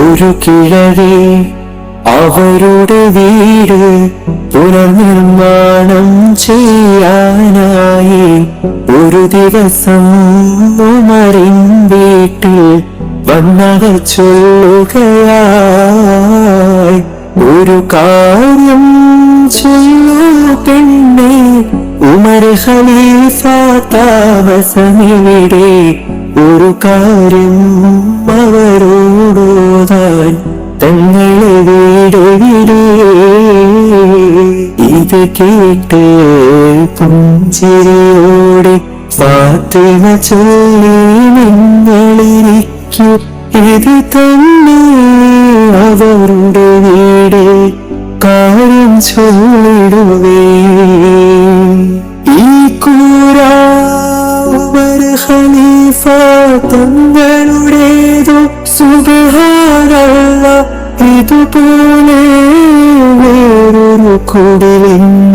ഒരു കിഴവേ അവരുടെ വീട് പുനർനിർമ്മാണം ചെയ്യാനായി ഒരു ദിവസം ഉമറിൻ വീട്ടിൽ വന്നവർ ചൊല്ലുകയായി, ഒരു കാര്യം ചൊല്ലു പെണ്ണേ, ഉമർ ഖലീഫ താമസമിവിടെ, ഒരു കാര്യം അവരോടോതാൻ തങ്ങളെ വീടെവിടെ. ഇത് കേട്ട് പുഞ്ചിരിയോടെ ഫാത്തിമ ചൊല്ലി, നിങ്ങളിരിക്കൂ, ഇത് തന്നെ അവരുടെ വീട്, കാര്യം ചൊല്ലിടുവേ. ഈ കൂര ഉമർ ഖലീഫ തങ്ങളുടേതോ, സുബ്ഹാനല്ലാഹ്, ഇതുപോലെ വേറൊരു കുടിലില്ല.